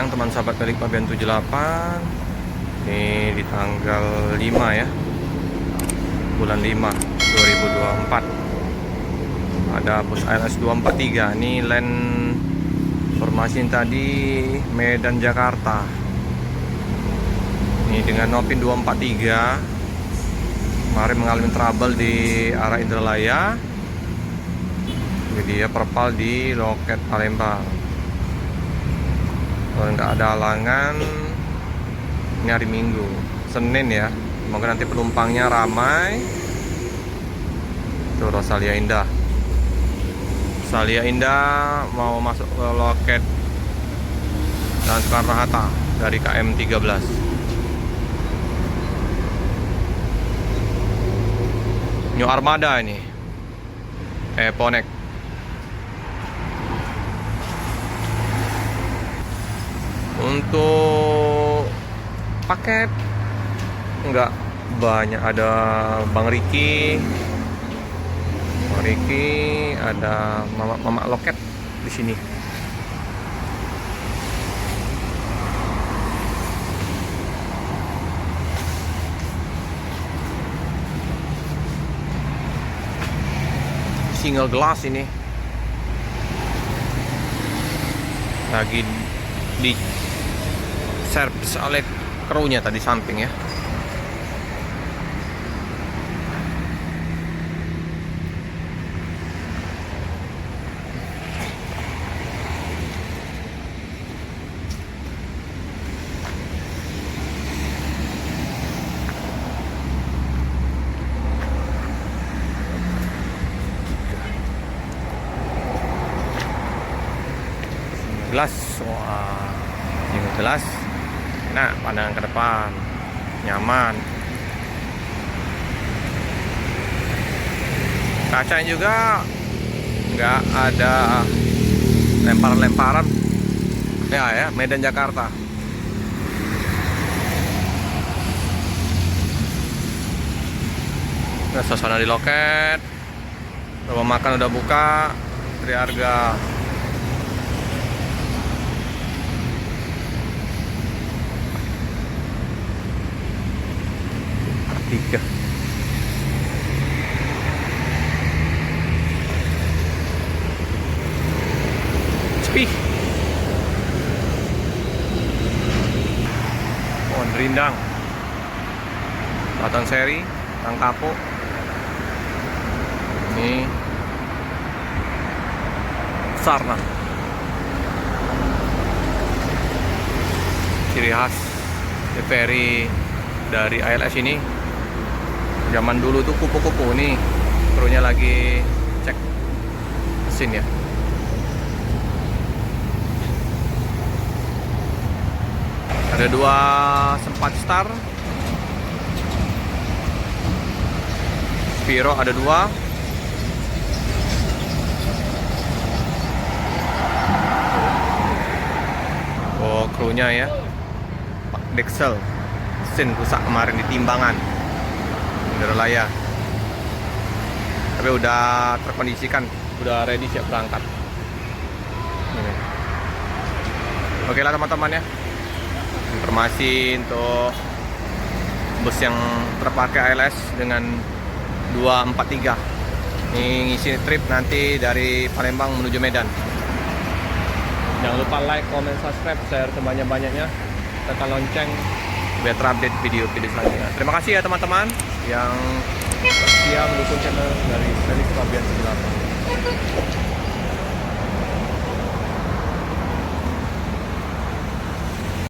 siang teman sahabat dari Pabian 78. Ini di tanggal 5 ya, bulan 5 2024. Ada bus ALS 243. Ini land formasi tadi Medan Jakarta. Ini dengan Nopin 243. Kemarin mengalami trouble di arah Indralaya. Jadi dia perpal di loket Palembang. Kalau nggak ada halangan, ini hari Minggu, Senin ya. Semoga nanti penumpangnya ramai. Itu Rosalia Indah. Rosalia Indah mau masuk ke loket dan Soekarno-Hatta dari KM 13. New Armada ini, Ponek. Untuk paket nggak banyak, ada Bang Riki, ada Mama Loket di sini. Single glass ini lagi di servis oleh krunya tadi samping ya. Gelas, wah, ini gelas. Nah, pandangan ke depan nyaman. Kacanya juga nggak ada lemparan-lemparan ya, Medan Jakarta. Nah, suasana di loket, rumah makan udah buka, Triharga. Tiga. Sepi. Pohon rindang. Batang seri, tang kapuk. Ini Sarna. Ciri khas TVRI dari ALS ini. Zaman dulu tuh kupu-kupu nih, krunya lagi cek mesin ya. Ada dua sempat star, Viro ada dua. Oh, krunya ya, Pak Dexel, mesin rusak kemarin di timbangan Indralaya, tapi udah terkondisikan, udah ready siap berangkat. Ini. Oke lah teman-teman ya, informasi untuk bus yang terpakai ALS dengan 243 ini ngisi trip nanti dari Palembang menuju Medan. Jangan lupa like, comment, subscribe, share sebanyak-banyaknya, tekan lonceng biar terupdate video-video selanjutnya. Terima kasih ya teman-teman yang setia mendukung channel dari Pabian 78.